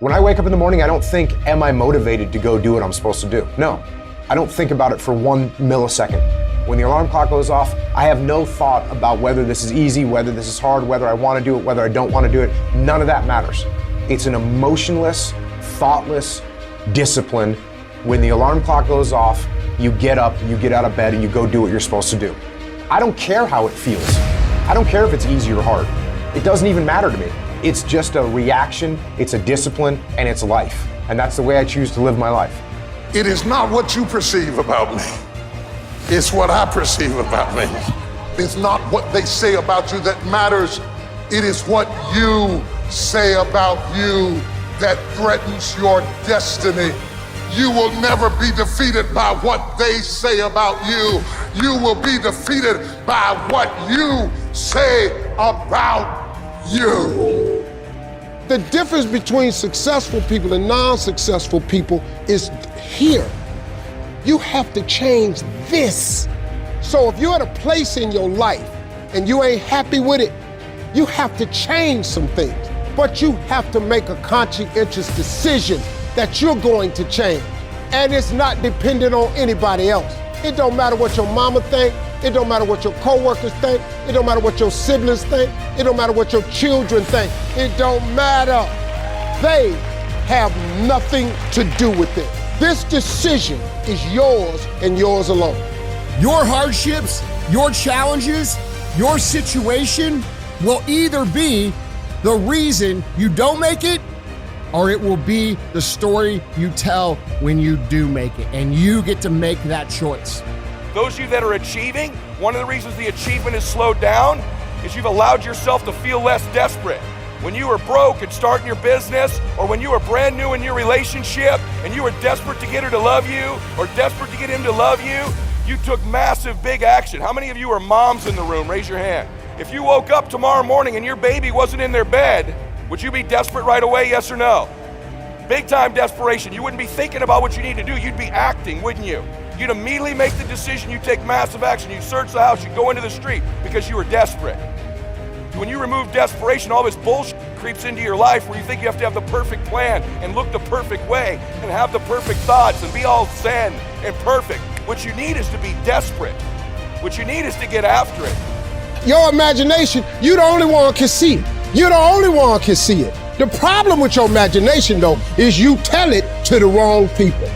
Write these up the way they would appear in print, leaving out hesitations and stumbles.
When I wake up in the morning, I don't think, am I motivated to go do what I'm supposed to do? No, I don't think about it for 1 millisecond. When the alarm clock goes off, I have no thought about whether this is easy, whether this is hard, whether I want to do it, whether I don't want to do it. None of that matters. It's an emotionless, thoughtless discipline. When the alarm clock goes off, you get up, you get out of bed, and you go do what you're supposed to do. I don't care how it feels. I don't care if it's easy or hard. It doesn't even matter to me. It's just a reaction, it's a discipline, and it's life. And that's the way I choose to live my life. It is not what you perceive about me. It's what I perceive about me. It's not what they say about you that matters. It is what you say about you that threatens your destiny. You will never be defeated by what they say about you. You will be defeated by what you say about you. The difference between successful people and non-successful people is here. You have to change this. So if you're at a place in your life and you ain't happy with it, you have to change some things. But you have to make a conscientious decision that you're going to change. And it's not dependent on anybody else. It don't matter what your mama think. It don't matter what your coworkers think. It don't matter what your siblings think. It don't matter what your children think. It don't matter. They have nothing to do with it. This decision is yours and yours alone. Your hardships, your challenges, your situation will either be the reason you don't make it, or it will be the story you tell when you do make it, and you get to make that choice. Those of you that are achieving, one of the reasons the achievement is slowed down is you've allowed yourself to feel less desperate. When you were broke and starting your business, or when you were brand new in your relationship and you were desperate to get her to love you or desperate to get him to love you, you took massive, big action. How many of you are moms in the room? Raise your hand. If you woke up tomorrow morning and your baby wasn't in their bed, would you be desperate right away, yes or no? Big time desperation. You wouldn't be thinking about what you need to do. You'd be acting, wouldn't you? You'd immediately make the decision. You take massive action. You search the house. You go into the street because you were desperate. When you remove desperation, all this bullshit creeps into your life where you think you have to have the perfect plan and look the perfect way and have the perfect thoughts and be all zen and perfect. What you need is to be desperate. What you need is to get after it. Your imagination, you the only one can see it. You're the only one can see it. The problem with your imagination, though, is you tell it to the wrong people.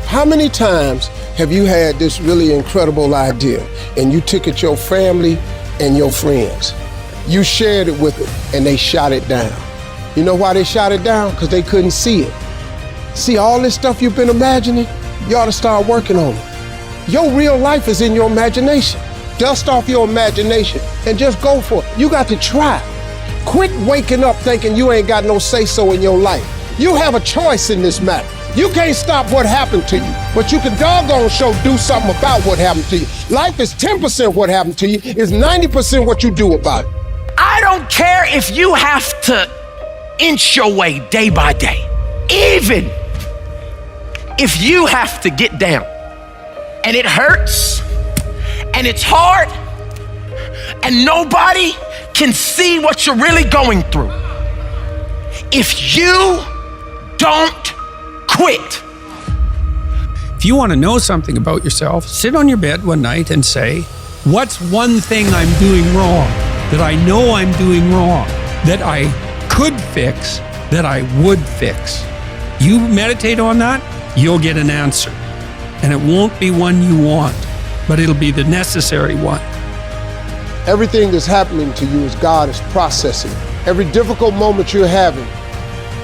How many times have you had this really incredible idea and you took it to your family and your friends? You shared it with them and they shot it down. You know why they shot it down? Because they couldn't see it. See, all this stuff you've been imagining, you ought to start working on it. Your real life is in your imagination. Dust off your imagination and just go for it. You got to try. Quit waking up thinking you ain't got no say-so in your life. You have a choice in this matter. You can't stop what happened to you, but you can doggone sure do something about what happened to you. Life is 10% what happened to you, it's 90% what you do about it. I don't care if you have to inch your way day by day, even if you have to get down and it hurts and it's hard and nobody can see what you're really going through. If you don't quit. If you want to know something about yourself, sit on your bed one night and say, what's one thing I'm doing wrong, that I know I'm doing wrong, that I could fix, that I would fix? You meditate on that, you'll get an answer. And it won't be one you want, but it'll be the necessary one. Everything that's happening to you is God is processing. Every difficult moment you're having,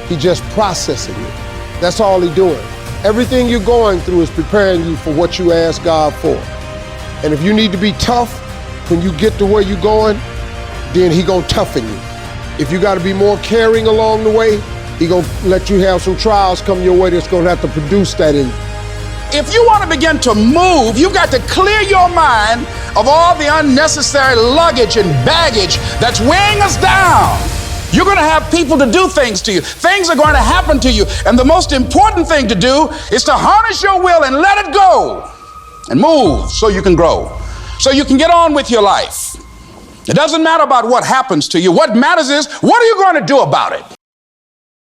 He just processing it. That's all He's doing. Everything you're going through is preparing you for what you ask God for. And if you need to be tough when you get to where you're going, then He gonna toughen you. If you gotta be more caring along the way, He gonna let you have some trials come your way that's gonna have to produce that in you. If you want to begin to move, you've got to clear your mind of all the unnecessary luggage and baggage that's weighing us down. You're going to have people to do things to you. Things are going to happen to you. And the most important thing to do is to harness your will and let it go and move so you can grow, so you can get on with your life. It doesn't matter about what happens to you. What matters is, what are you going to do about it?